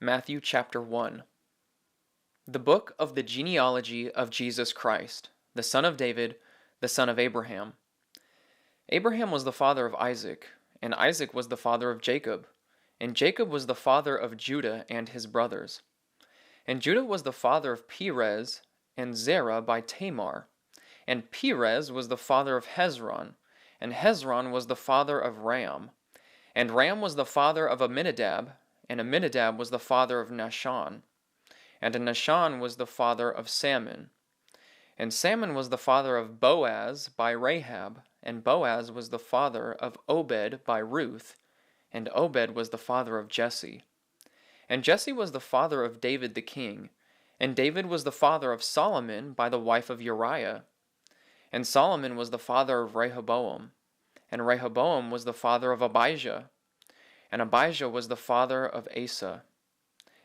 Matthew chapter 1. The book of the genealogy of Jesus Christ, the son of David, the son of Abraham. Abraham was the father of Isaac, and Isaac was the father of Jacob, and Jacob was the father of Judah and his brothers. And Judah was the father of Perez and Zerah by Tamar, and Perez was the father of Hezron, and Hezron was the father of Ram, and Ram was the father of Amminadab, and Amminadab was the father of Nahshon, and Nahshon was the father of Salmon, and Salmon was the father of Boaz by Rahab, and Boaz was the father of Obed by Ruth, and Obed was the father of Jesse. And Jesse was the father of David the king, and David was the father of Solomon by the wife of Uriah. And Solomon was the father of Rehoboam, and Rehoboam was the father of Abijah, and Abijah was the father of Asa.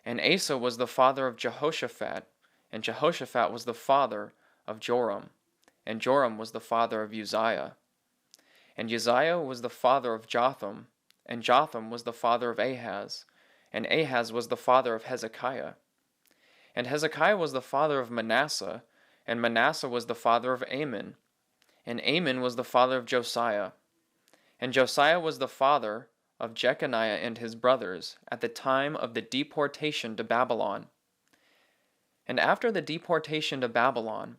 And Asa was the father of Jehoshaphat, and Jehoshaphat was the father of Joram, and Joram was the father of Uzziah. And Uzziah was the father of Jotham, and Jotham was the father of Ahaz, and Ahaz was the father of Hezekiah. And Hezekiah was the father of Manasseh, and Manasseh was the father of Amon, and Amon was the father of Josiah. And Josiah was the father of Jeconiah and his brothers at the time of the deportation to Babylon. And after the deportation to Babylon,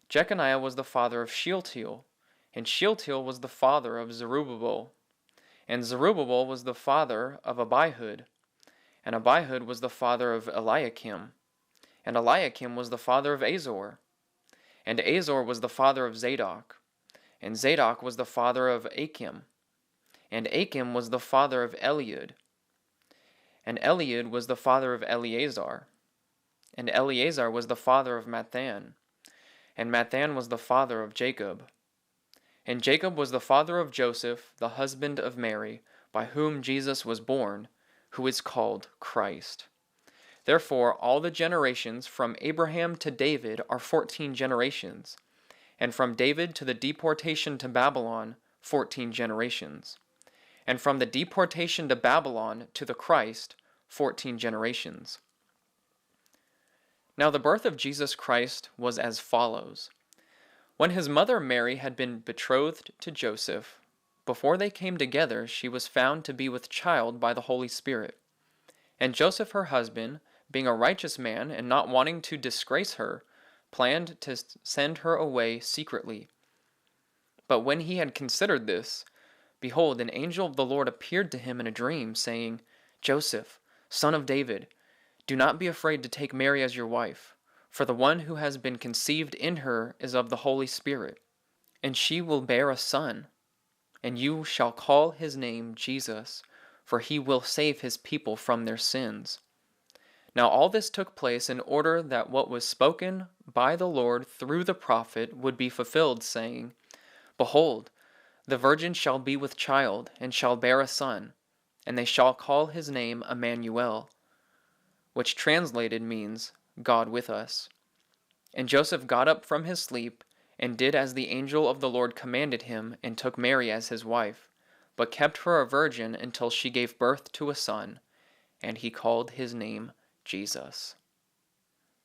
Jeconiah was the father of Shealtiel, and Shealtiel was the father of Zerubbabel, and Zerubbabel was the father of Abihud, and Abihud was the father of Eliakim, and Eliakim was the father of Azor, and Azor was the father of Zadok, and Zadok was the father of Achim, and Achim was the father of Eliud, and Eliud was the father of Eleazar, and Eleazar was the father of Matthan, and Matthan was the father of Jacob. And Jacob was the father of Joseph, the husband of Mary, by whom Jesus was born, who is called Christ. Therefore all the generations from Abraham to David are 14 generations, and from David to the deportation to Babylon 14 generations, and from the deportation to Babylon to the Christ 14 generations. Now the birth of Jesus Christ was as follows. When his mother Mary had been betrothed to Joseph, before they came together she was found to be with child by the Holy Spirit. And Joseph her husband, being a righteous man and not wanting to disgrace her, planned to send her away secretly. But when he had considered this, behold, an angel of the Lord appeared to him in a dream, saying, Joseph, son of David, do not be afraid to take Mary as your wife, for the one who has been conceived in her is of the Holy Spirit, and she will bear a son, and you shall call his name Jesus, for he will save his people from their sins. Now all this took place in order that what was spoken by the Lord through the prophet would be fulfilled, saying, Behold, the virgin shall be with child, and shall bear a son, and they shall call his name Emmanuel, which translated means God with us. And Joseph got up from his sleep, and did as the angel of the Lord commanded him, and took Mary as his wife, but kept her a virgin until she gave birth to a son, and he called his name Jesus.